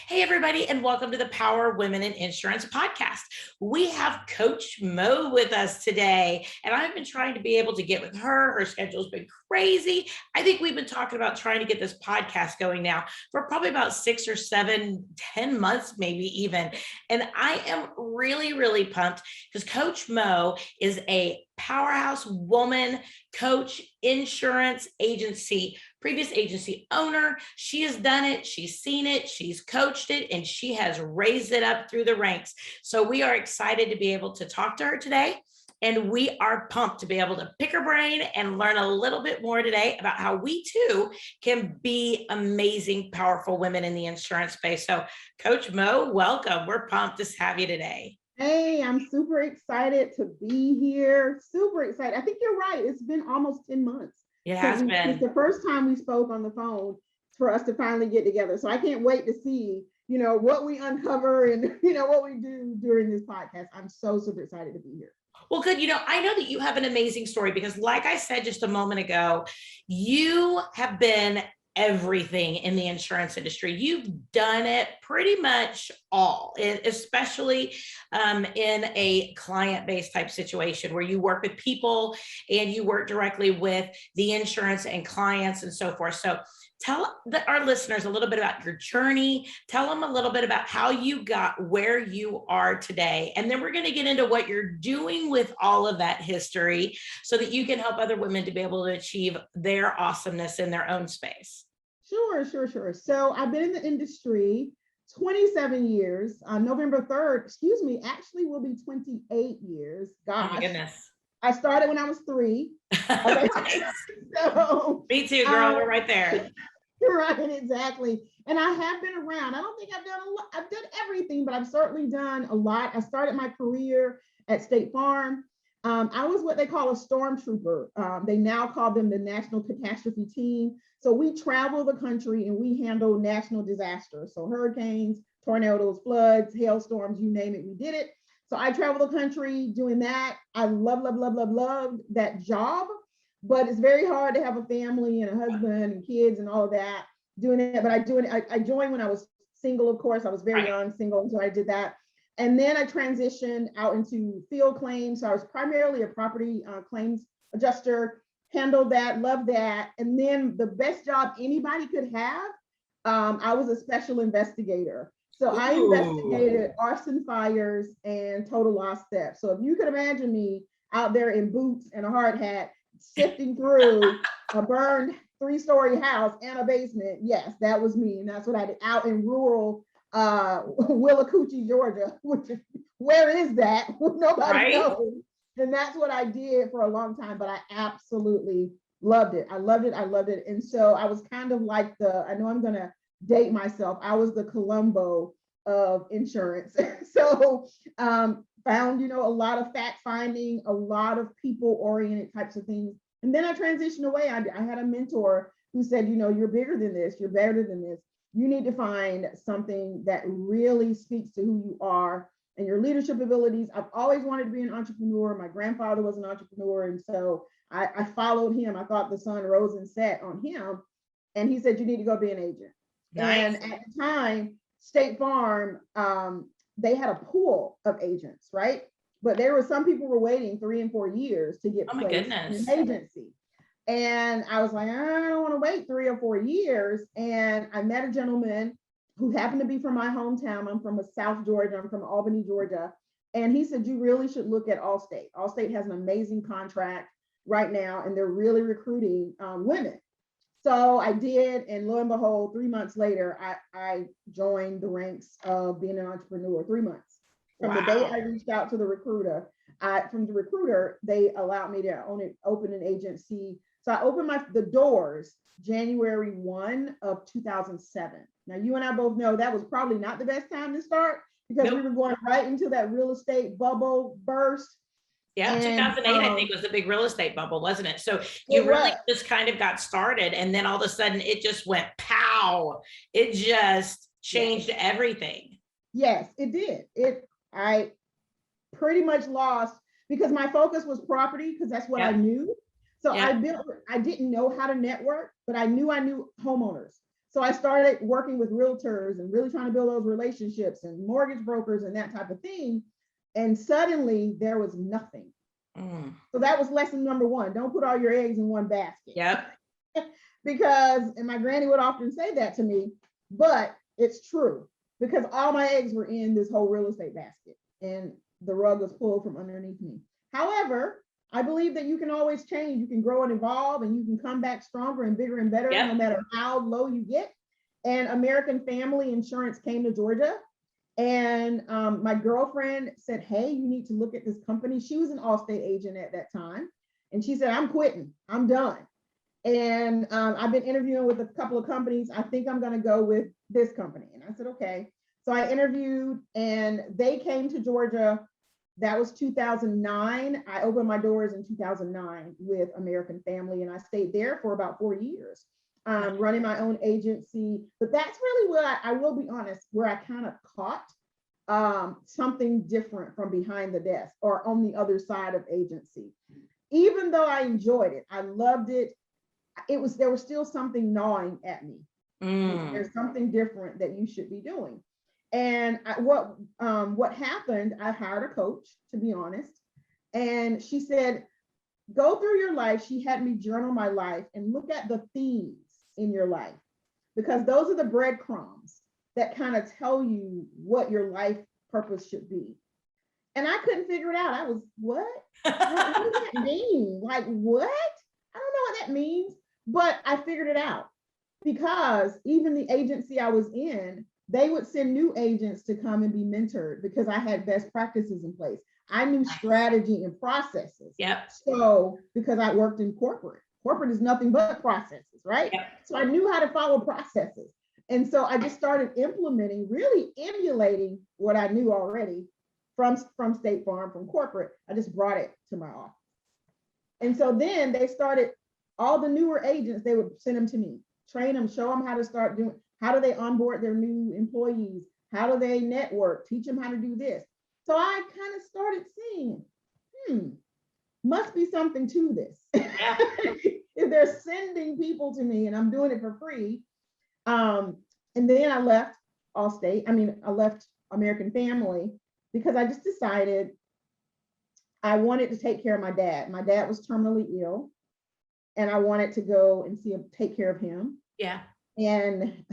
Hey, everybody, and welcome to the Power Women in Insurance podcast. We have Coach Mo with us today, and I've been trying to be able to get with her. Her schedule's been crazy. I think we've been talking about trying to get this podcast going now for probably about 6 or 7, 10 months, maybe even. And I am really, really pumped because Coach Mo is a powerhouse woman, coach, insurance agency, previous agency owner. She has done it. She's seen it. She's coached it, and she has raised it up through the ranks. So we are excited to be able to talk to her today. And we are pumped to be able to pick her brain and learn a little bit more today about how we too can be amazing, powerful women in the insurance space. So Coach Mo, welcome. We're pumped to have you today. Hey, I'm super excited to be here. Super excited. I think you're right. It's been almost 10 months. It has been. It's the first time we spoke on the phone for us to finally get together. So I can't wait to see, what we uncover and, what we do during this podcast. I'm so super excited to be here. Well, good. I know that you have an amazing story because like I said just a moment ago, you have been everything in the insurance industry. You've done it pretty much all, especially in a client-based type situation where you work with people and you work directly with the insurance and clients and so forth. So tell our listeners a little bit about your journey. Tell them a little bit about how you got where you are today. And then we're going to get into what you're doing with all of that history so that you can help other women to be able to achieve their awesomeness in their own space. Sure. So I've been in the industry 27 years. November 3rd, actually will be 28 years. Gosh. Oh my goodness. I started when I was 3. So, me too, girl. We're right there. Right, exactly. And I have been around. I don't think I've done a lot. I've done everything, but I've certainly done a lot. I started my career at State Farm. I was what they call a stormtrooper. They now call them the National Catastrophe Team. So we travel the country and we handle national disasters. So hurricanes, tornadoes, floods, hailstorms, you name it, we did it. So I travel the country doing that. I love that job, but it's very hard to have a family and a husband and kids and all of that doing it. But I joined when I was single, of course. I was very young, single, so I did that. And then I transitioned out into field claims. So I was primarily a property claims adjuster, handled that, loved that. And then the best job anybody could have, I was a special investigator. So I investigated arson, fires, and total loss theft. So if you could imagine me out there in boots and a hard hat, sifting through a burned 3-story house and a basement, yes, that was me. And that's what I did out in rural Willacoochee, Georgia, where is that? Nobody knows. And that's what I did for a long time, but I absolutely loved it. I loved it. And so I was kind of like I know I'm going to date myself. I was the Columbo of insurance. So found, a lot of fact finding, a lot of people oriented types of things. And then I transitioned away. I had a mentor who said, you're bigger than this. You're better than this. You need to find something that really speaks to who you are and your leadership abilities. I've always wanted to be an entrepreneur. My grandfather was an entrepreneur. And so I followed him. I thought the sun rose and set on him. And he said, you need to go be an agent. Nice. And at the time, State Farm, they had a pool of agents, right? But there were some people were waiting 3 and 4 years to get placed in an agency. And I was like, I don't want to wait 3 or 4 years. And I met a gentleman who happened to be from my hometown. I'm from South Georgia. I'm from Albany, Georgia. And he said, you really should look at Allstate. Allstate has an amazing contract right now, and they're really recruiting women. So I did, and lo and behold, 3 months later, I joined the ranks of being an entrepreneur. 3 months. From the day I reached out to the recruiter, they allowed me to open an agency. So I opened the doors January 1 of 2007. Now, you and I both know that was probably not the best time to start because we were going right into that real estate bubble burst. Yeah, 2008, I think, was the big real estate bubble, wasn't it? So you really just kind of got started, and then all of a sudden it just went pow. It just changed everything. Yes, it did. I pretty much lost because my focus was property because that's what I knew. So I didn't know how to network, but I knew homeowners. So I started working with realtors and really trying to build those relationships and mortgage brokers and that type of thing. And suddenly there was nothing. So that was lesson number one. Don't put all your eggs in one basket. Yep. Because, and my granny would often say that to me, but it's true because all my eggs were in this whole real estate basket and the rug was pulled from underneath me. However, I believe that you can always change. You can grow and evolve and you can come back stronger and bigger and better, no matter how low you get. And American Family Insurance came to Georgia. And my girlfriend said, hey, you need to look at this company. She was an Allstate agent at that time. And she said, I'm quitting. I'm done. And I've been interviewing with a couple of companies. I think I'm going to go with this company. And I said, okay. So I interviewed and they came to Georgia. That was 2009. I opened my doors in 2009 with American Family, and I stayed there for about 4 years, running my own agency. But that's really what I will be honest, where I kind of caught something different from behind the desk or on the other side of agency. Even though I enjoyed it, I loved it. There was still something gnawing at me. There's something different that you should be doing. And what happened, I hired a coach, to be honest. And she said, go through your life. She had me journal my life and look at the themes in your life, because those are the breadcrumbs that kind of tell you what your life purpose should be. And I couldn't figure it out. I was, what? What does that mean? Like, what? I don't know what that means, but I figured it out because even the agency I was in, they would send new agents to come and be mentored because I had best practices in place. I knew strategy and processes. Yep. So because I worked in corporate is nothing but processes, right? Yep. So I knew how to follow processes. And so I just started implementing, really emulating what I knew already from State Farm, from corporate. I just brought it to my office. And so then they started, all the newer agents, they would send them to me, train them, show them how to start doing, how do they onboard their new employees? How do they network? Teach them how to do this. So I kind of started seeing, must be something to this. Yeah. If they're sending people to me and I'm doing it for free. And then I left I left American Family because I just decided I wanted to take care of my dad. My dad was terminally ill and I wanted to go and take care of him. Yeah. And,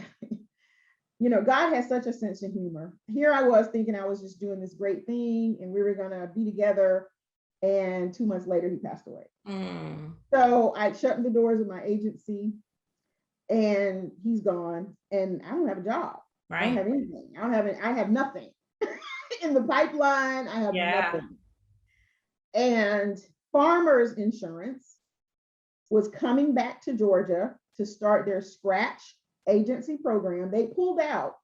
God has such a sense of humor. Here I was thinking I was just doing this great thing and we were going to be together. And 2 months later, he passed away. So I shut the doors of my agency and he's gone and I don't have a job. Right. I don't have anything. I have nothing in the pipeline. I have nothing. And Farmers Insurance was coming back to Georgia to start their scratch agency program. They pulled out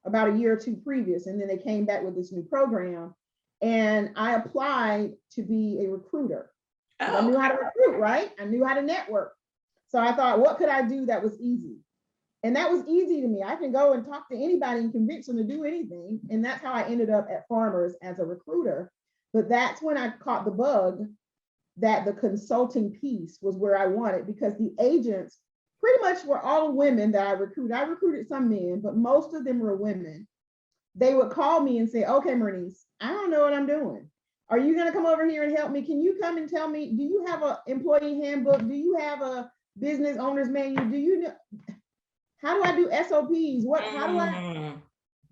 about a year or two previous, and then they came back with this new program. And I applied to be a recruiter. I knew how to recruit, right? I knew how to network. So I thought, what could I do that was easy? And that was easy to me. I can go and talk to anybody and convince them to do anything. And that's how I ended up at Farmers as a recruiter. But that's when I caught the bug that the consulting piece was where I wanted, because the agents pretty much were all women that I recruited. I recruited some men, but most of them were women. They would call me and say, okay, Mernice, I don't know what I'm doing. Are you going to come over here and help me? Can you come and tell me, do you have an employee handbook? Do you have a business owner's manual? Do you know, how do I do SOPs?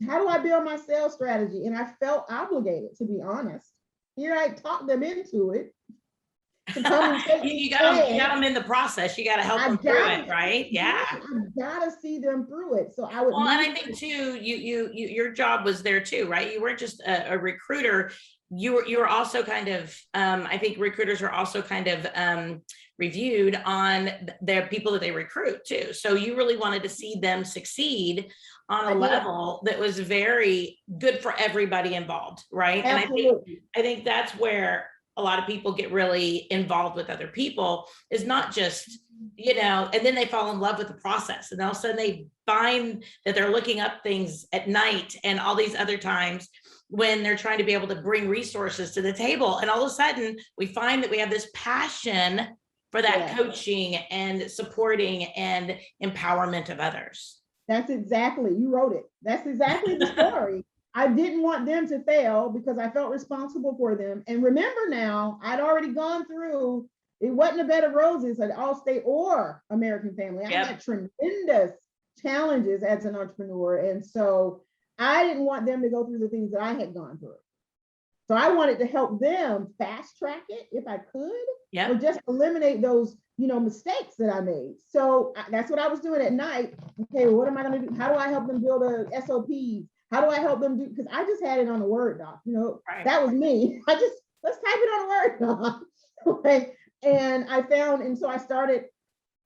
How do I build my sales strategy? And I felt obligated, to be honest. Here I talked them into it. You got them in the process. You got to help them through it, right? Yeah. I got to see them through it. So I would. Well, and I think too, your job was there too, right? You weren't just a recruiter. You were also kind of, I think recruiters are also kind of reviewed on their people that they recruit too. So you really wanted to see them succeed on a level that was very good for everybody involved, right? Absolutely. And I think that's where a lot of people get really involved with other people, is not just, and then they fall in love with the process, and all of a sudden they find that they're looking up things at night and all these other times when they're trying to be able to bring resources to the table. And all of a sudden we find that we have this passion for that coaching and supporting and empowerment of others. That's exactly, you wrote it. That's exactly the story. I didn't want them to fail because I felt responsible for them. And remember now, I'd already gone through, it wasn't a bed of roses at Allstate or American Family. I had tremendous challenges as an entrepreneur. And so I didn't want them to go through the things that I had gone through. So I wanted to help them fast track it if I could, or just eliminate those, mistakes that I made. So that's what I was doing at night. Okay, well, what am I going to do? How do I help them build a SOP? How do I help them do? Because I just had it on a Word doc, that was me. Let's type it on a Word doc. Okay. And so I started,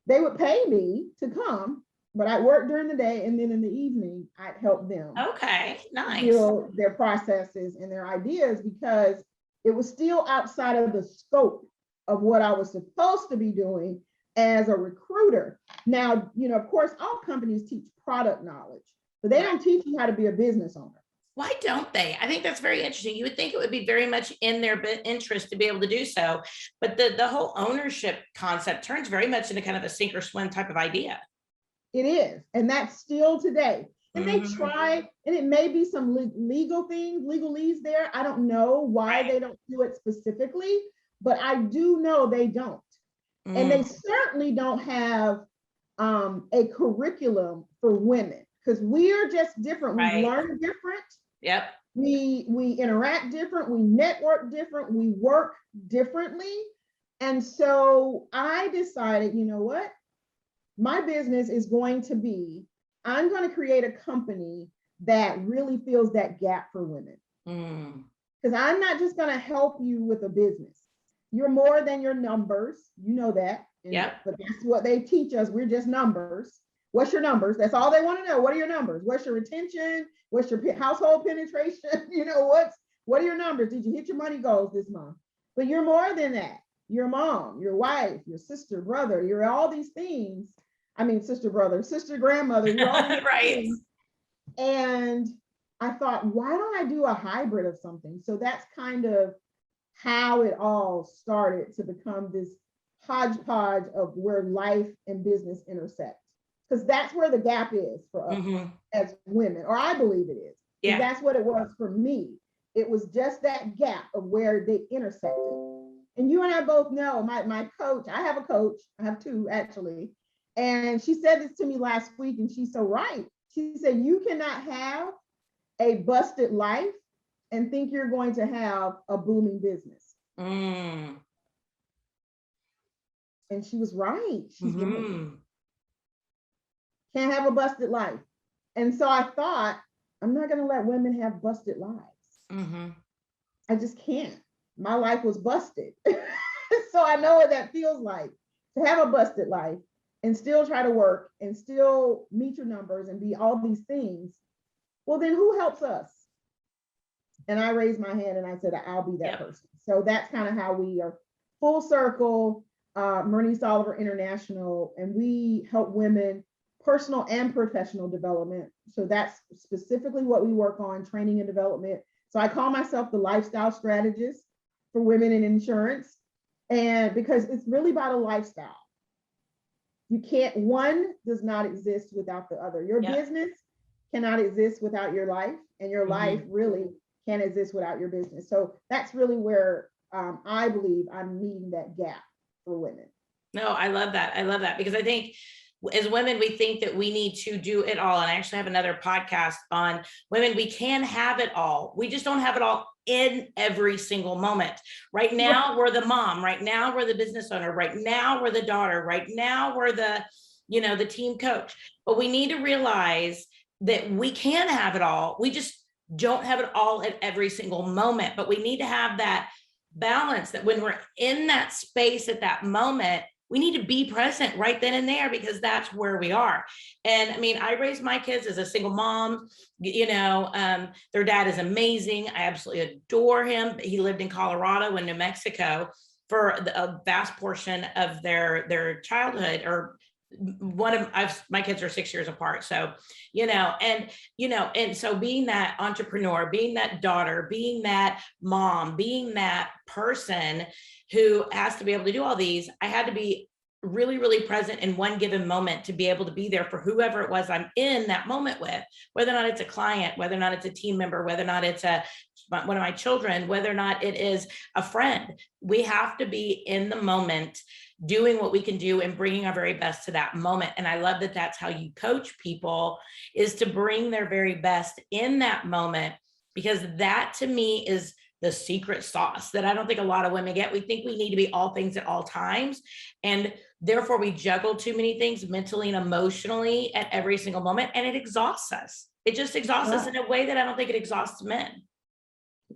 they would pay me to come, but I worked during the day, and then in the evening, I'd help them. Okay, nice. Build their processes and their ideas, because it was still outside of the scope of what I was supposed to be doing as a recruiter. Now, of course, all companies teach product knowledge, but they don't teach you how to be a business owner. Why don't they? I think that's very interesting. You would think it would be very much in their interest to be able to do so, but the whole ownership concept turns very much into kind of a sink or swim type of idea. It is, and that's still today. And they try, and it may be some legal things, legalese there. I don't know why they don't do it specifically, but I do know they don't. And they certainly don't have a curriculum for women, because we are just different. We learn different. Yep. We interact different. We network different. We work differently. And so I decided, you know what? My business is going to be, I'm going to create a company that really fills that gap for women. Because I'm not just going to help you with a business. You're more than your numbers. You know that. But that's what they teach us. We're just numbers. What's your numbers? That's all they want to know. What are your numbers? What's your retention? What's your household penetration? What are your numbers? Did you hit your money goals this month? But you're more than that. Your mom, your wife, your sister, brother, you're all these things. I mean, sister, brother, sister, grandmother, you're all these things. And I thought, why don't I do a hybrid of something? So that's kind of how it all started to become this hodgepodge of where life and business intersect. Because that's where the gap is for us as women, or I believe it is. Yeah. That's what it was for me. It was just that gap of where they intersected. And you and I both know my coach, I have a coach, I have two actually. And she said this to me last week, and she's so right. She said, you cannot have a busted life and think you're going to have a booming business. And she was right. She's right. Can't have a busted life. And so I thought, I'm not going to let women have busted lives. I just can't. My life was busted. So I know what that feels like, to have a busted life and still try to work and still meet your numbers and be all these things. Well, then who helps us? And I raised my hand and I said, I'll be that person. So that's kind of how we are full circle, Mernice Oliver International, and we help women personal and professional development. So that's specifically what we work on, training and development. So I call myself the lifestyle strategist for women in insurance. And because it's really about a lifestyle. You can't, one does not exist without the other. Your business cannot exist without your life, and your life really can't exist without your business. So that's really where I believe I'm meeting that gap for women. No, I love that. I love that, because I think as women, we think that we need to do it all. And I actually have another podcast on women. We can have it all. We just don't have it all in every single moment. Right now, we're the mom. Right now, we're the business owner. Right now, we're the daughter. Right now, we're the, the team coach. But we need to realize that we can have it all. We just don't have it all at every single moment. But we need to have that balance, that when we're in that space at that moment, we need to be present right then and there, because that's where we are. And I mean, I raised my kids as a single mom, their dad is amazing. I absolutely adore him. He lived in Colorado and New Mexico for a vast portion of their childhood, or my kids are 6 years apart. So, and so being that entrepreneur, being that daughter, being that mom, being that person who has to be able to do all these, I had to be really, really present in one given moment to be able to be there for whoever it was I'm in that moment with, whether or not it's a client, whether or not it's a team member, whether or not it's one of my children, whether or not it is a friend. We have to be in the moment doing what we can do and bringing our very best to that moment. And I love that that's how you coach people, is to bring their very best in that moment, because that to me is the secret sauce that I don't think a lot of women get. We think we need to be all things at all times. And therefore we juggle too many things mentally and emotionally at every single moment. And it exhausts us. It just exhausts us in a way that I don't think it exhausts men.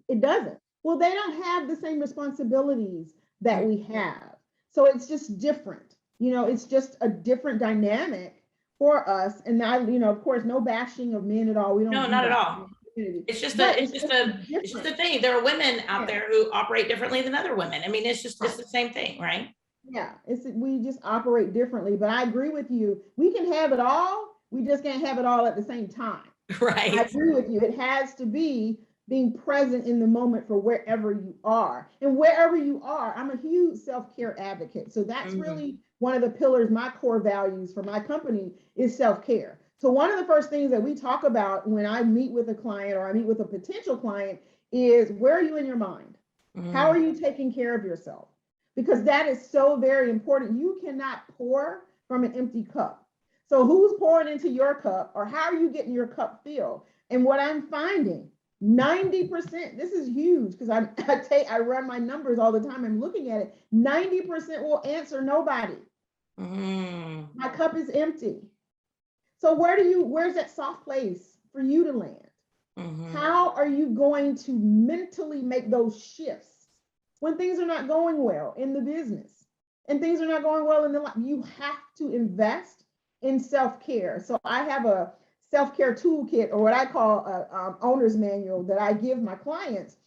It doesn't. Well, they don't have the same responsibilities that we have. So it's just different. It's just a different dynamic for us. And of course, no bashing of men at all. We don't No, do not at that. all. It's just a thing. There are women out there who operate differently than other women. I mean, it's the same thing, right? Yeah, we just operate differently. But I agree with you. We can have it all. We just can't have it all at the same time. Right. I agree with you. It has to be being present in the moment for wherever you are. And wherever you are, I'm a huge self-care advocate. So that's really one of the pillars, my core values for my company is self-care. So one of the first things that we talk about when I meet with a client or I meet with a potential client is, where are you in your mind? How are you taking care of yourself? Because that is so very important. You cannot pour from an empty cup. So who's pouring into your cup, or how are you getting your cup filled? And what I'm finding, 90%, this is huge because I run my numbers all the time. I'm looking at it. 90% will answer nobody. My cup is empty. So where's that soft place for you to land? How are you going to mentally make those shifts when things are not going well in the business and things are not going well in the life? You have to invest in self-care. So I have a self-care toolkit, or what I call a owner's manual, that I give my clients.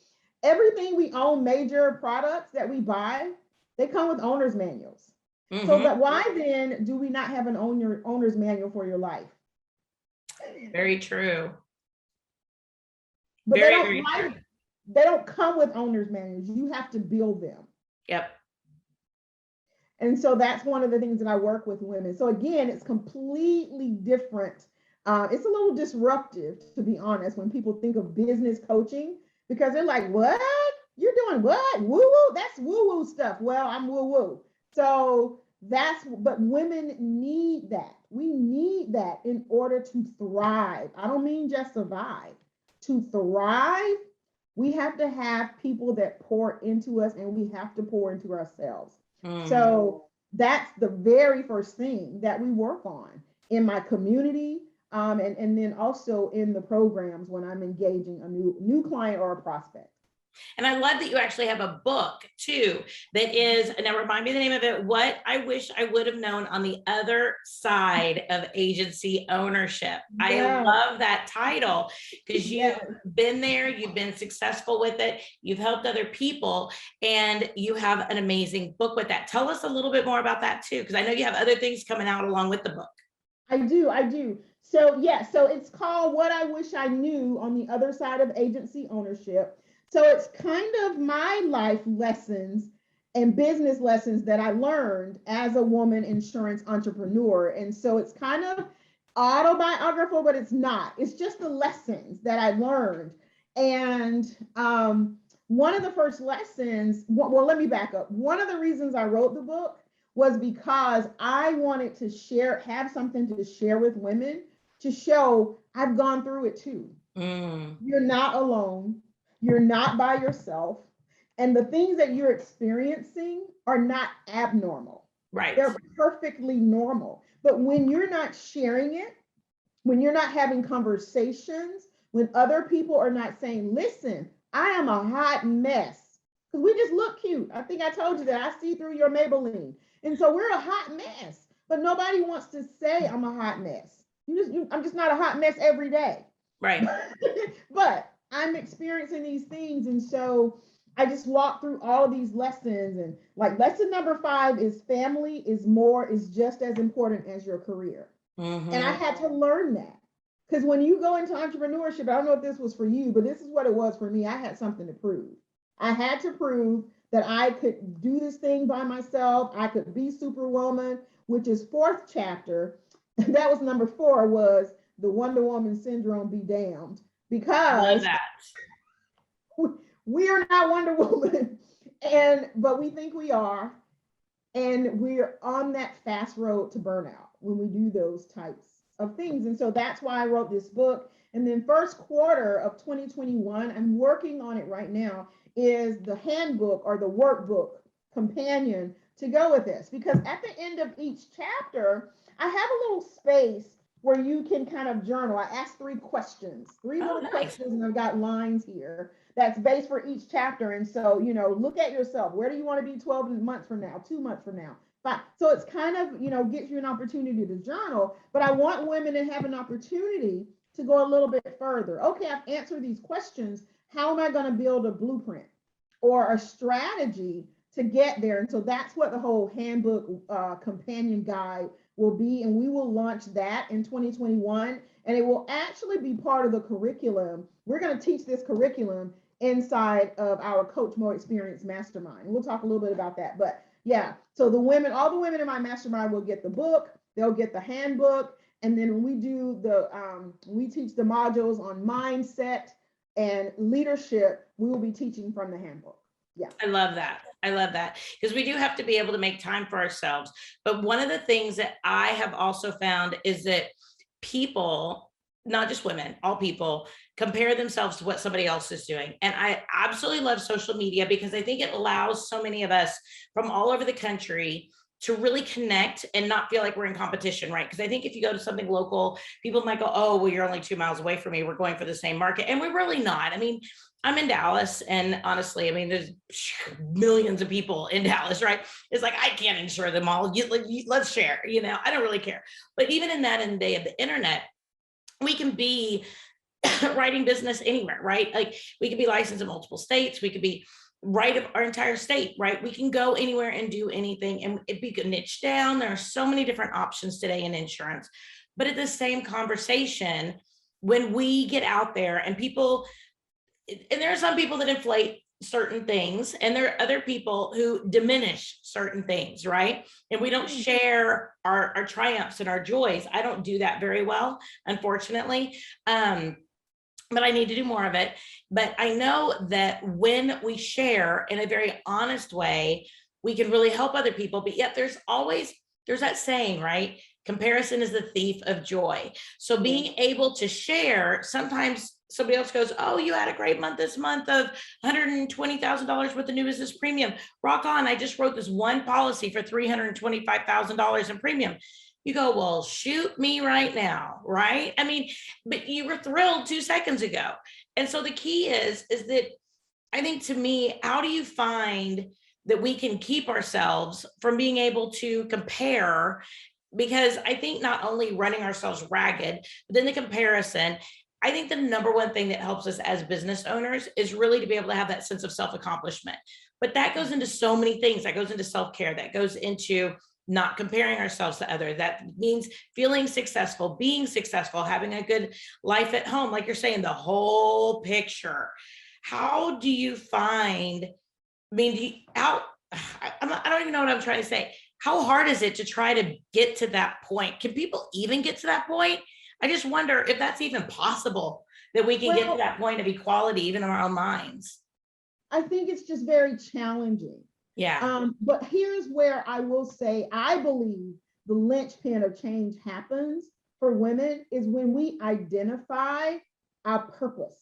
Everything we own, major products that we buy, they come with owner's manuals. So that why then do we not have an owner's manual for your life? Very true. But they don't come with owner's manuals. You have to build them. Yep. And so that's one of the things that I work with women. So again, it's completely different. It's a little disruptive, to be honest, when people think of business coaching, because they're like, what? You're doing what? Woo-woo? That's woo-woo stuff. Well, I'm woo-woo. So but women need that. We need that in order to thrive. I don't mean just survive. To thrive, we have to have people that pour into us, and we have to pour into ourselves. So that's the very first thing that we work on in my community, and then also in the programs when I'm engaging a new client or a prospect. And I love that you actually have a book too, that is, now remind me the name of it, What I Wish I Would Have Known on the Other Side of Agency Ownership. I love that title because you've been there, you've been successful with it, you've helped other people, and you have an amazing book with that. Tell us a little bit more about that too, because I know you have other things coming out along with the book. I do. So so it's called What I Wish I Knew on the Other Side of Agency Ownership. So it's kind of my life lessons and business lessons that I learned as a woman insurance entrepreneur. And so it's kind of autobiographical, but it's not. It's just the lessons that I learned. And one of the first lessons, well, let me back up. One of the reasons I wrote the book was because I wanted to have something to share with women, to show I've gone through it too. You're not alone. You're not by yourself. And the things that you're experiencing are not abnormal. Right. They're perfectly normal. But when you're not sharing it, when you're not having conversations, when other people are not saying, listen, I am a hot mess. Because we just look cute. I think I told you that. I see through your Maybelline. And so we're a hot mess. But nobody wants to say I'm a hot mess. I'm just not a hot mess every day. Right. But I'm experiencing these things. And so I just walked through all of these lessons. And like lesson number 5 is family is just as important as your career. And I had to learn that. Because when you go into entrepreneurship, I don't know if this was for you, but this is what it was for me. I had something to prove. I had to prove that I could do this thing by myself. I could be Superwoman, which is fourth chapter. That was number 4, was the Wonder Woman syndrome be damned, I love because that. we are not Wonder Woman, but we think we are, and we're on that fast road to burnout when we do those types of things. And so that's why I wrote this book. And then first quarter of 2021, I'm working on it right now, is the handbook or the workbook companion to go with this. Because at the end of each chapter, I have a little space where you can kind of journal. I ask 3 questions, 3 little Nice. questions, and I've got lines here that's based for each chapter. And so, look at yourself. Where do you want to be 12 months from now, 2 months from now? So it's kind of, gives you an opportunity to journal, but I want women to have an opportunity to go a little bit further. Okay, I've answered these questions. How am I going to build a blueprint or a strategy to get there? And so that's what the whole handbook companion guide will be. And we will launch that in 2021. And it will actually be part of the curriculum. We're going to teach this curriculum inside of our Coach Mo Experience Mastermind. And we'll talk a little bit about that. But yeah, so all the women in my mastermind will get the book, they'll get the handbook. And then when we do we teach the modules on mindset and leadership, we will be teaching from the handbook. Yeah. I love that. I love that, because we do have to be able to make time for ourselves. But one of the things that I have also found is that people, not just women, all people, compare themselves to what somebody else is doing. And I absolutely love social media, because I think it allows so many of us from all over the country to really connect and not feel like we're in competition, right? Because I think if you go to something local, people might go, oh, well, you're only 2 miles away from me. We're going for the same market. And we're really not. I mean, I'm in Dallas, and honestly, I mean, there's millions of people in Dallas, right? It's like, I can't insure them all. Let's share, I don't really care. But even in the day of the internet, we can be writing business anywhere, right? Like, we could be licensed in multiple states. We could be right of our entire state, right? We can go anywhere and do anything, and it be niche down. There are so many different options today in insurance. But at the same conversation, when we get out there and people, and there are some people that inflate certain things, and there are other people who diminish certain things, right? And we don't share our triumphs and our joys. I don't do that very well, unfortunately. But I need to do more of it. But I know that when we share in a very honest way, we can really help other people. But yet there's that saying, right? Comparison is the thief of joy. So being able to share, sometimes somebody else goes, oh, you had a great month this month of $120,000 with the new business premium. Rock on. I just wrote this one policy for $325,000 in premium. You go, well, shoot me right now, right? I mean, but you were thrilled 2 seconds ago. And so the key is that, I think, to me, how do you find that we can keep ourselves from being able to compare? Because I think not only running ourselves ragged, but then the comparison, I think the number one thing that helps us as business owners is really to be able to have that sense of self-accomplishment. But that goes into so many things. That goes into self-care. That goes into not comparing ourselves to others. That means feeling successful, being successful, having a good life at home. Like you're saying, the whole picture. How do you find, I mean, I don't even know what I'm trying to say. How hard is it to try to get to that point? Can people even get to that point? I just wonder if that's even possible, that we can get to that point of equality, even in our own minds. I think it's just very challenging. Yeah. But here's where I will say, I believe the linchpin of change happens for women is when we identify our purpose.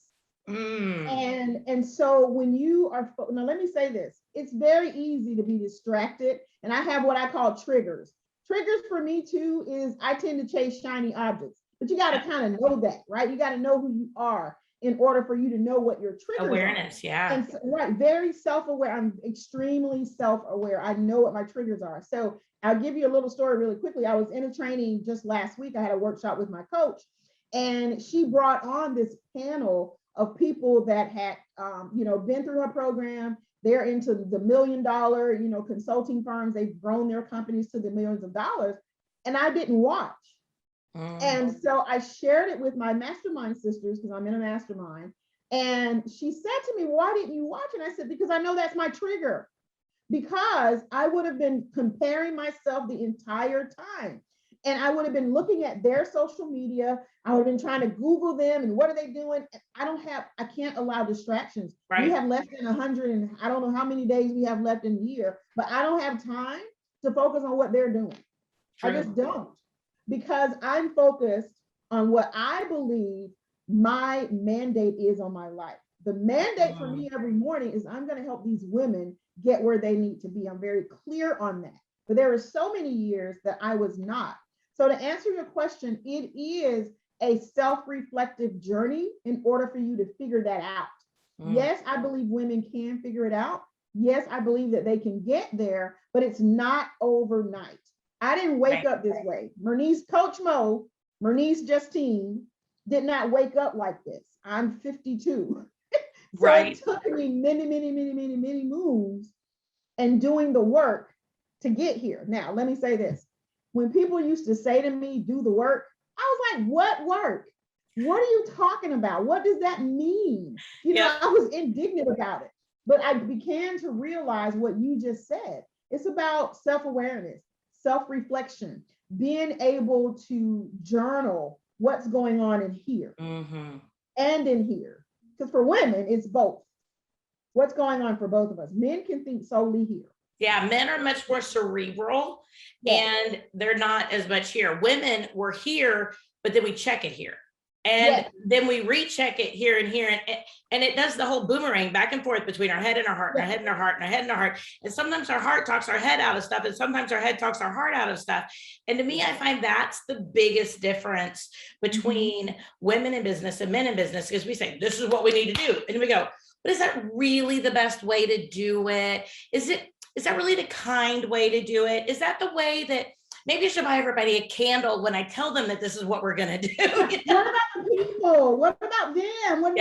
And so when you are, now let me say this, it's very easy to be distracted. And I have what I call triggers. Triggers for me too is I tend to chase shiny objects, but you got to kind of know that, right? You got to know who you are in order for you to know what your triggers awareness, are. Yeah. And so, right, very self-aware. I'm extremely self-aware. I know what my triggers are. So I'll give you a little story really quickly. I was in a training just last week. I had a workshop with my coach, and she brought on this panel of people that had, been through her program. They're into the $1 million, consulting firms. They've grown their companies to the millions of dollars. And I didn't watch. And so I shared it with my mastermind sisters, because I'm in a mastermind. And she said to me, why didn't you watch? And I said, because I know that's my trigger. because I would have been comparing myself the entire time. And I would have been looking at their social media. I would have been trying to Google them and what are they doing? I can't allow distractions. Right. We have less than 100 and I don't know how many days we have left in the year, but I don't have time to focus on what they're doing. True. I just don't, because I'm focused on what I believe my mandate is on my life. The mandate for me every morning is I'm going to help these women get where they need to be. I'm very clear on that. But there were so many years that I was not. So to answer your question, it is a self-reflective journey in order for you to figure that out. Yes, I believe women can figure it out. Yes, I believe that they can get there, but it's not overnight. I didn't wake up this way. Mernice, Coach Mo, Mernice Justine did not wake up like this. I'm 52. So it took me many moves and doing the work to get here. Now, let me say this. When people used to say to me, do the work, I was like, what work? What are you talking about? What does that mean? You know, I was indignant about it, but I began to realize what you just said. It's about self-awareness, self-reflection, being able to journal what's going on in here and in here. Because for women, it's both. What's going on for both of us? Men can think solely here. Yeah, men are much more cerebral and they're not as much here. Women, we're here, but then we check it here. And then we recheck it here and here. And it does the whole boomerang back and forth between our head and our heart, and our head and our heart, and our head and our heart. And sometimes our heart talks our head out of stuff, and sometimes our head talks our heart out of stuff. And to me, I find that's the biggest difference between women in business and men in business, because we say, this is what we need to do. And we go, but is that really the best way to do it? Is that really the kind way to do it? Is that the way that maybe I should buy everybody a candle when I tell them that this is what we're going to do? You know? What about the people? What about them? What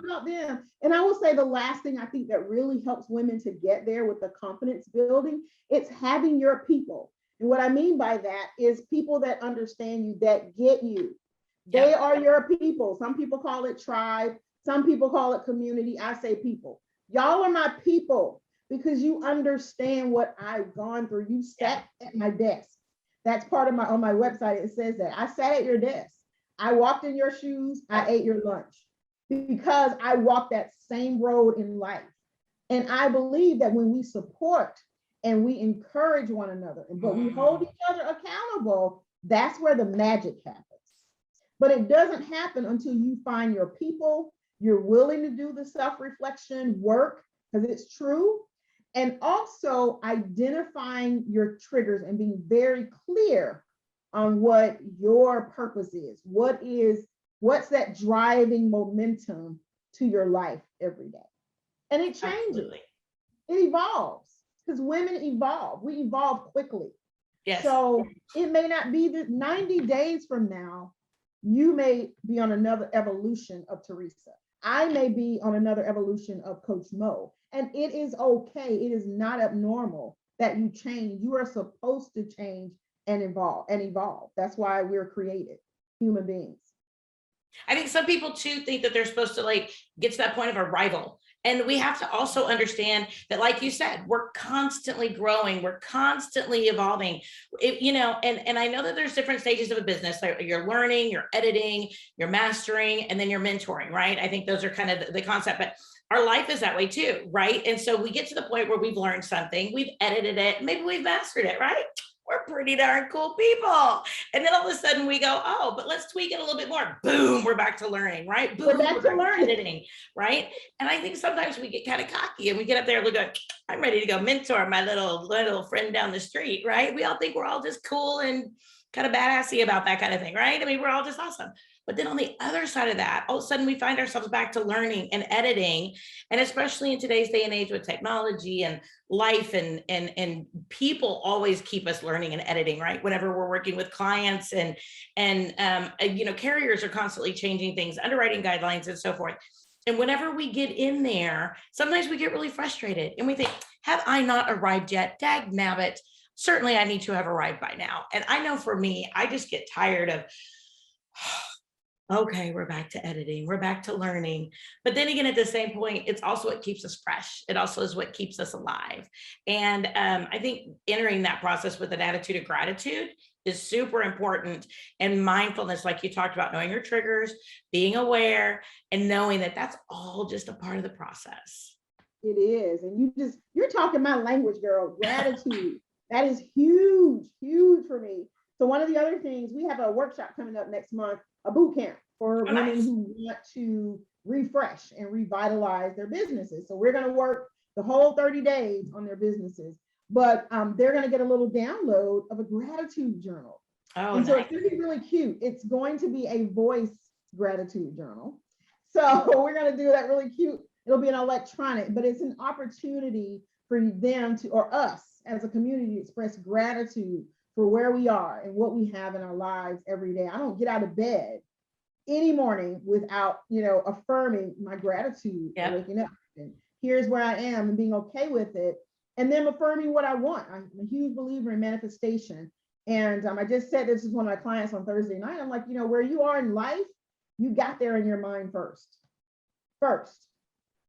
about them? And I will say the last thing I think that really helps women to get there with the confidence building, it's having your people. And what I mean by that is people that understand you, that get you. They are your people. Some people call it tribe. Some people call it community. I say people. Y'all are my people because you understand what I've gone through. You sat at my desk. That's part of on my website. It says that I sat at your desk. I walked in your shoes. I ate your lunch because I walked that same road in life. And I believe that when we support and we encourage one another, but we hold each other accountable, that's where the magic happens. But it doesn't happen until you find your people, you're willing to do the self-reflection work, because it's true. And also identifying your triggers and being very clear on what your purpose is. What's that driving momentum to your life every day? And it changes. Absolutely. It evolves because women evolve. We evolve quickly. Yes. So it may not be that 90 days from now, you may be on another evolution of Teresa. I may be on another evolution of Coach Mo. And it is okay. It is not abnormal that you change. You are supposed to change and evolve. That's why we're created human beings. I think some people too think that they're supposed to like get to that point of arrival. And we have to also understand that, like you said, we're constantly growing, we're constantly evolving. And I know that there's different stages of a business. Like you're learning, you're editing, you're mastering, and then you're mentoring, right? I think those are kind of the concept, but our life is that way too, right? And so we get to the point where we've learned something, we've edited it, maybe we've mastered it, right? We're pretty darn cool people. And then all of a sudden we go, oh, but let's tweak it a little bit more. Boom, we're back to learning, right? Boom, we're back to learning. Editing, right? And I think sometimes we get kind of cocky and we get up there and we go, I'm ready to go mentor my little friend down the street, right? We all think we're all just cool and kind of badassy about that kind of thing, right? I mean, we're all just awesome. But then on the other side of that, all of a sudden we find ourselves back to learning and editing. And especially in today's day and age with technology and life and people always keep us learning and editing, right? Whenever we're working with clients and carriers are constantly changing things, underwriting guidelines and so forth. And whenever we get in there, sometimes we get really frustrated and we think, have I not arrived yet? Dag nabbit. Certainly I need to have arrived by now. And I know for me, I just get tired of Okay, we're back to editing. We're back to learning. But then again, at the same point, it's also what keeps us fresh. It also is what keeps us alive. And I think entering that process with an attitude of gratitude is super important. And mindfulness, like you talked about, knowing your triggers, being aware, and knowing that that's all just a part of the process. It is. And you're talking my language, girl. Gratitude. That is huge, huge for me. So one of the other things, we have a workshop coming up next month, a boot camp for Oh, women nice. who want to refresh and revitalize their businesses. So we're going to work the whole 30 days on their businesses, but they're going to get a little download of a gratitude journal. Oh, And so nice. it's going to be really cute. It's going to be a voice gratitude journal. So we're going to do that really cute. It'll be an electronic, but it's an opportunity for them to, or us as a community, to express gratitude for where we are and what we have in our lives every day. I don't get out of bed any morning without, affirming my gratitude for Yep. waking up. And here's where I am and being okay with it. And then affirming what I want. I'm a huge believer in manifestation. And I just said this is one of my clients on Thursday night. I'm like, where you are in life, you got there in your mind first.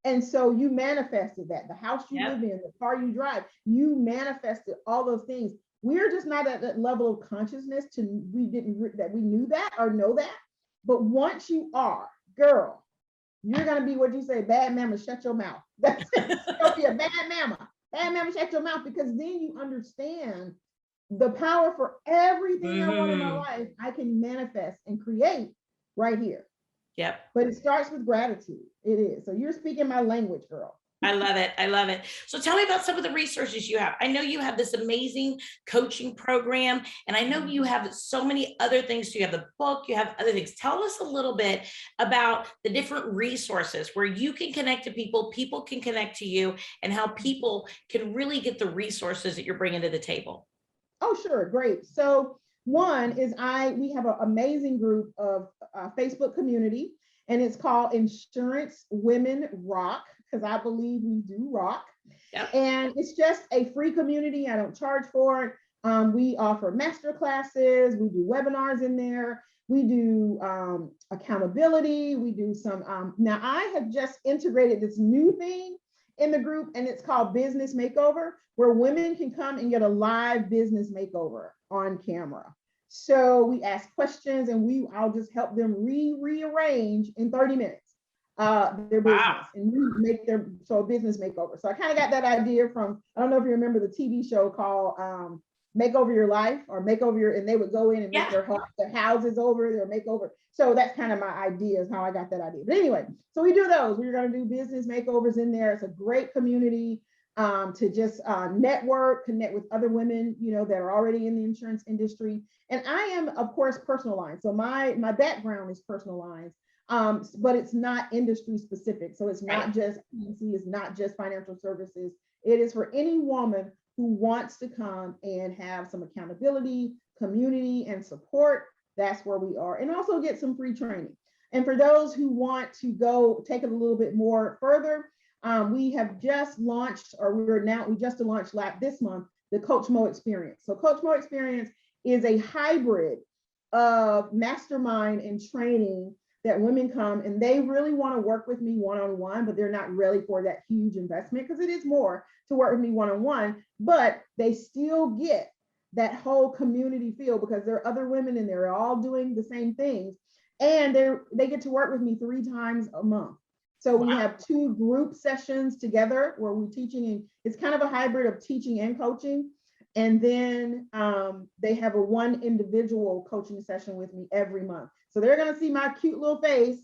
And so you manifested that. The house you Yep. live in, the car you drive, you manifested all those things. We're just not at that level of consciousness we knew that or know that. But once you are, girl, you're gonna be what you say, bad mama, shut your mouth. That's it. You're gonna be a bad mama. Bad mama, shut your mouth, because then you understand the power for everything I want in my Mhm. life, I can manifest and create right here. Yep. But it starts with gratitude. It is. So you're speaking my language, girl. I love it. I love it. So tell me about some of the resources you have. I know you have this amazing coaching program, and I know you have so many other things. You have the book, you have other things. Tell us a little bit about the different resources where you can connect to people, people can connect to you, and how people can really get the resources that you're bringing to the table. Oh, sure. Great. So one is we have an amazing group of Facebook community, and it's called Insurance Women Rock, because I believe we do rock. Yep. And it's just a free community. I don't charge for it. We offer master classes. We do webinars in there. We do accountability. We do some. Now, I have just integrated this new thing in the group, and it's called Business Makeover, where women can come and get a live business makeover on camera. So we ask questions, and I'll just help them rearrange in 30 minutes their Wow. business and make a business makeover. So I kind of got that idea from, I don't know if you remember the TV show called Make Over Your Life or Make Over Your, and they would go in and make Yeah. their houses over, their makeover. So that's kind of my idea, is how I got that idea. But anyway, so we do those. We're going to do business makeovers in there. It's a great community to just network, connect with other women, that are already in the insurance industry. And I am, of course, personal lines. So my background is personal lines. But it's not industry specific. So it's not just P&C, it's not just financial services. It is for any woman who wants to come and have some accountability, community, and support. That's where we are. And also get some free training. And for those who want to go take it a little bit more further, we have just launched, or we just launched this month, the Coach Mo Experience. So Coach Mo Experience is a hybrid of mastermind and training that women come and they really want to work with me one-on-one, but they're not ready for that huge investment, because it is more to work with me one-on-one, but they still get that whole community feel because there are other women and they're all doing the same things. And they get to work with me 3 times a month. So we have 2 group sessions together where we're teaching, and it's kind of a hybrid of teaching and coaching. And then they have a 1 individual coaching session with me every month. So they're going to see my cute little face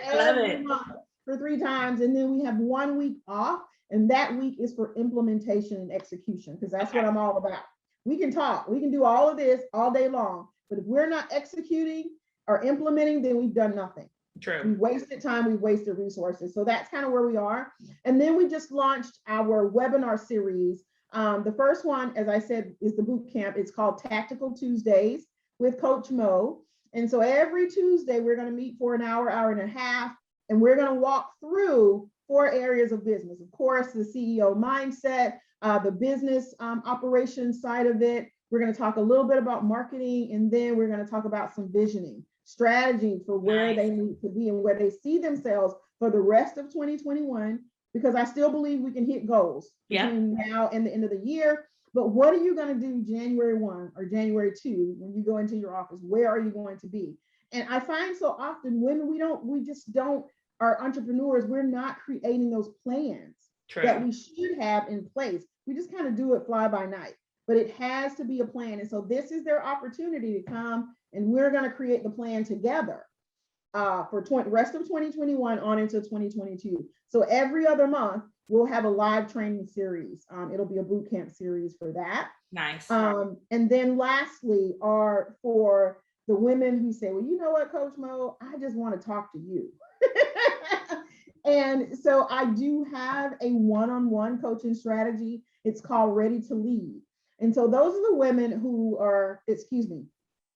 every month for 3 times. And then we have 1 week off. And that week is for implementation and execution, because that's what I'm all about. We can talk, we can do all of this all day long, but if we're not executing or implementing, then we've done nothing. True. We wasted time, we wasted resources. So that's kind of where we are. And then we just launched our webinar series. The first one, as I said, is the boot camp. It's called Tactical Tuesdays with Coach Mo. And so every Tuesday, we're going to meet for an hour, hour and a half, and we're going to walk through 4 areas of business. Of course, the CEO mindset, the business operations side of it. We're going to talk a little bit about marketing, and then we're going to talk about some visioning. strategies for where they need to be and where they see themselves for the rest of 2021, because I still believe we can hit goals between now and the end of the year. But what are you going to do January 1 or January 2 when you go into your office? Where are you going to be? And I find so often women, we just don't, our entrepreneurs, we're not creating those plans that we should have in place. We just kind of do it fly by night, but it has to be a plan. And so this is their opportunity to come, and we're going to create the plan together for rest of 2021 on into 2022. So every other month, we'll have a live training series. It'll be a boot camp series for that. Nice. And then lastly are for the women who say, well, you know what, Coach Mo, I just want to talk to you. And so I do have a one-on-one coaching strategy. It's called Ready to Lead. And so those are the women who are,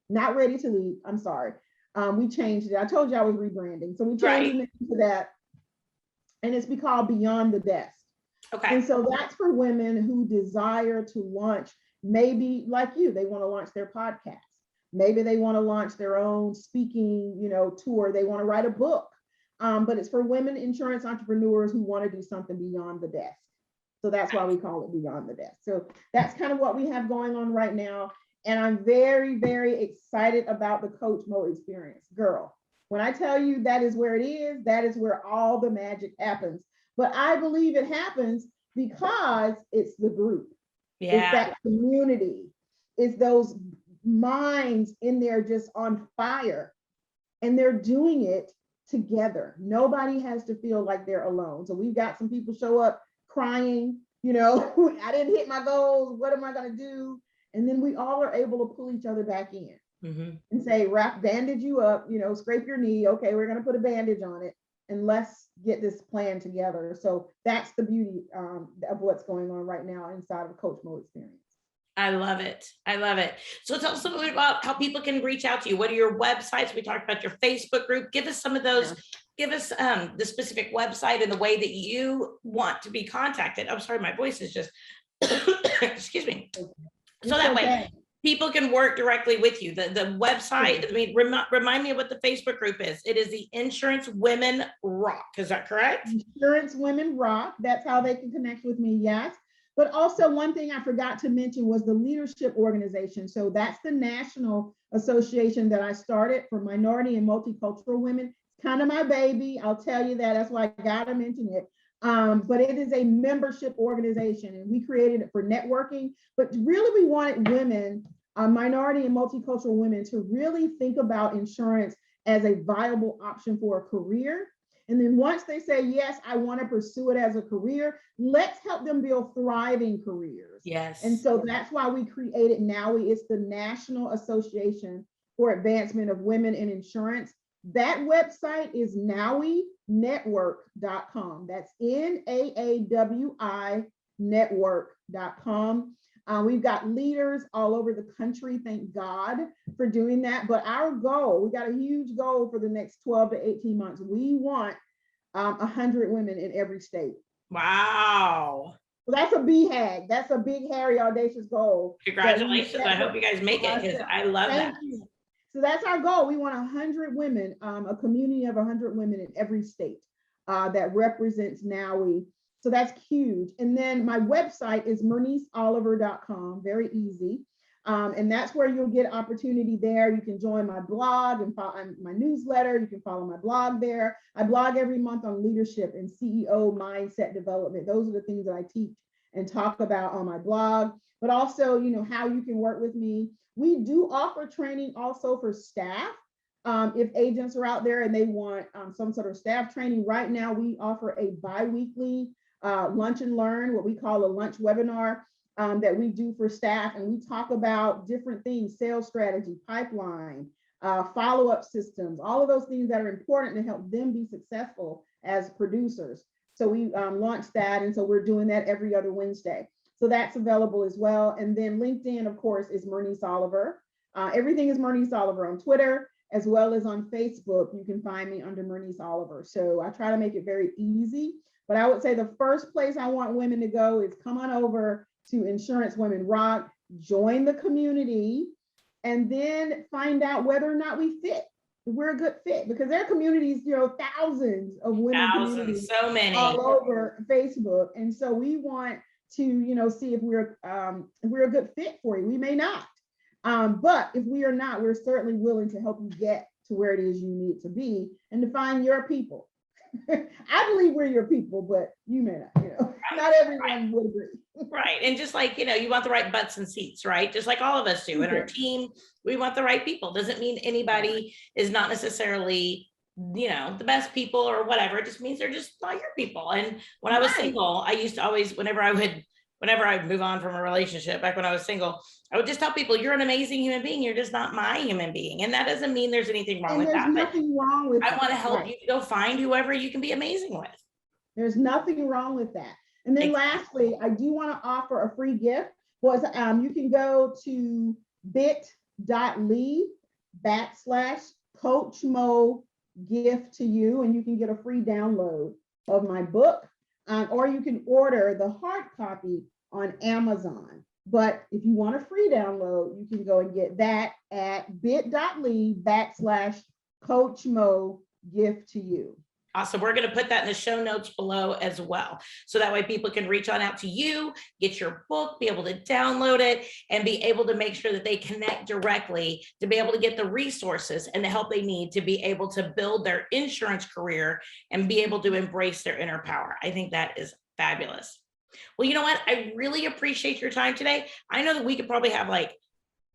not ready to lead. I'm sorry. We changed it. I told you I was rebranding. So we changed it to that. And it's called Beyond the Desk. Okay. And so that's for women who desire to launch, maybe like you, they want to launch their podcast. Maybe they want to launch their own speaking, tour. They want to write a book. But it's for women insurance entrepreneurs who want to do something beyond the desk. So that's why we call it Beyond the Desk. So that's kind of what we have going on right now. And I'm very, very excited about the Coach Mo experience. Girl, when I tell you that is where it is, that is where all the magic happens. But I believe it happens because it's the group. Yeah. It's that community. It's those minds in there just on fire. And they're doing it together. Nobody has to feel like they're alone. So we've got some people show up crying, I didn't hit my goals. What am I going to do? And then we all are able to pull each other back in and say, bandage you up, scrape your knee. Okay, we're going to put a bandage on it and let's get this plan together. So that's the beauty of what's going on right now inside of Coach Mo Experience. I love it. I love it. So tell us a little bit about how people can reach out to you. What are your websites? We talked about your Facebook group. Give us some of those. Yeah. Give us the specific website and the way that you want to be contacted. I'm sorry, my voice is just, excuse me. So that way people can work directly with you. The website, remind me of what the Facebook group is. It is the Insurance Women Rock. Is that correct? Insurance Women Rock. That's how they can connect with me. Yes. But also one thing I forgot to mention was the leadership organization. So that's the national association that I started for minority and multicultural women. It's kind of my baby. I'll tell you that. That's why I got to mention it. But it is a membership organization and we created it for networking. But really we wanted women, minority and multicultural women to really think about insurance as a viable option for a career. And then once they say, yes, I want to pursue it as a career, let's help them build thriving careers. Yes. And so that's why we created NAWI. It's the National Association for Advancement of Women in Insurance. That website is NAWInetwork.com. That's NAAWI network.com. We've got leaders all over the country, thank God for doing that. But our goal, we got a huge goal for the next 12 to 18 months. We want 100 women in every state. Wow. Well, that's a BHAG. That's a big, hairy, audacious goal. Congratulations. I hope you guys make it because I love that. You. So that's our goal. We want 100 women, a community of 100 women in every state that represents NAWI. So that's huge. And then my website is MerniceOliver.com, very easy. And that's where you'll get opportunity there. You can join my blog and follow my newsletter. You can follow my blog there. I blog every month on leadership and CEO mindset development. Those are the things that I teach and talk about on my blog, but also, how you can work with me. We do offer training also for staff. If agents are out there and they want some sort of staff training, right now we offer a bi-weekly lunch and learn, what we call a lunch webinar that we do for staff. And we talk about different things, sales strategy, pipeline, follow-up systems, all of those things that are important to help them be successful as producers. So we launched that. And so we're doing that every other Wednesday. So that's available as well. And then LinkedIn, of course, is Mernice Oliver. Everything is Mernice Oliver on Twitter, as well as on Facebook. You can find me under Mernice Oliver. So I try to make it very easy. But I would say the first place I want women to go is come on over to Insurance Women Rock, join the community, and then find out whether or not we fit. we're a good fit, because there are communities, thousands of women Thousands, communities so many. all over Facebook. And so we want to, see if we're a good fit for you. We may not. But if we are not, we're certainly willing to help you get to where it is you need to be and to find your people. I believe we're your people, but you may not, not everyone would agree. Right. And just like, you want the right butts and seats, right? Just like all of us do in our team, we want the right people. Doesn't mean anybody is not necessarily, the best people or whatever. It just means they're just not your people. And when I was single, I used to always, whenever I would move on from a relationship, back when I was single, I would just tell people, you're an amazing human being. You're just not my human being. And that doesn't mean there's anything wrong with that. There's nothing wrong with that. I want to help you go find whoever you can be amazing with. There's nothing wrong with that. And then lastly, I do want to offer a free gift. You can go to bit.ly/Coach Mo gift to you, and you can get a free download of my book, or you can order the hard copy on Amazon. But if you want a free download, you can go and get that at bit.ly/Coach Mo gift to you. Awesome. We're going to put that in the show notes below as well. So that way people can reach on out to you, get your book, be able to download it, and be able to make sure that they connect directly to be able to get the resources and the help they need to be able to build their insurance career and be able to embrace their inner power. I think that is fabulous. Well, you know what? I really appreciate your time today. I know that we could probably have like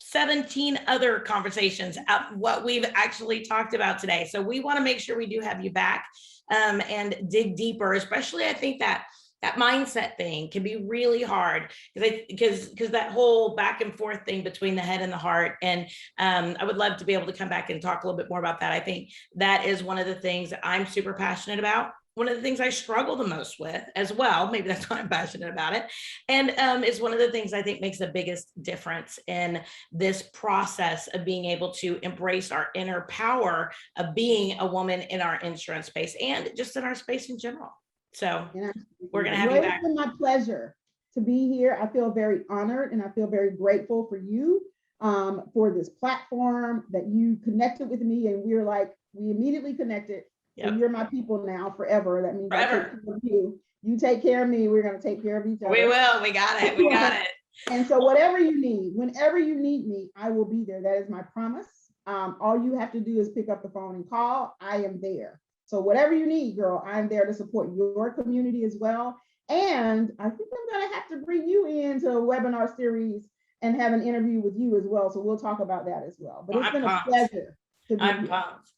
17 other conversations of what we've actually talked about today. So we want to make sure we do have you back and dig deeper, especially I think that mindset thing can be really hard because that whole back and forth thing between the head and the heart. And I would love to be able to come back and talk a little bit more about that. I think that is one of the things that I'm super passionate about. One of the things I struggle the most with as well, maybe that's why I'm passionate about it, and is one of the things I think makes the biggest difference in this process of being able to embrace our inner power of being a woman in our insurance space and just in our space in general. So we're going to have you back. It's been my pleasure to be here. I feel very honored and I feel very grateful for you for this platform that you connected with me, and we immediately connected. Yep. So you're my people now forever. That means forever. I take care of you. You take care of me. We're going to take care of each other. We will. We got it. We got it. And so whatever you need, whenever you need me, I will be there. That is my promise. All you have to do is pick up the phone and call. I am there. So whatever you need, girl, I'm there to support your community as well. And I think I'm going to have to bring you into a webinar series and have an interview with you as well. So we'll talk about that as well. But it's been a pleasure to be here. Pumped.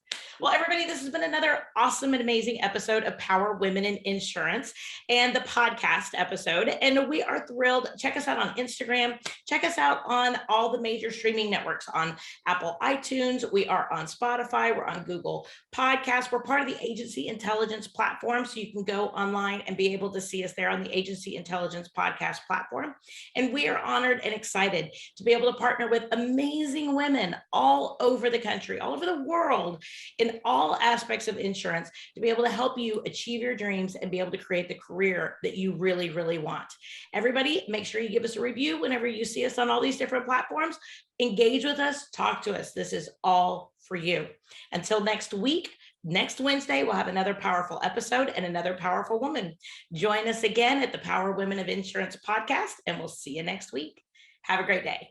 Well, everybody, this has been another awesome and amazing episode of Power Women in Insurance and the podcast episode. And we are thrilled. Check us out on Instagram. Check us out on all the major streaming networks, on Apple iTunes. We are on Spotify. We're on Google Podcasts. We're part of the Agency Intelligence platform. So you can go online and be able to see us there on the Agency Intelligence podcast platform. And we are honored and excited to be able to partner with amazing women all over the country, all over the world, in all aspects of insurance, to be able to help you achieve your dreams and be able to create the career that you really, really want. Everybody, make sure you give us a review whenever you see us on all these different platforms. Engage with us, talk to us. This is all for you. Until next week, next Wednesday, we'll have another powerful episode and another powerful woman. Join us again at the Power Women of Insurance podcast, and we'll see you next week. Have a great day.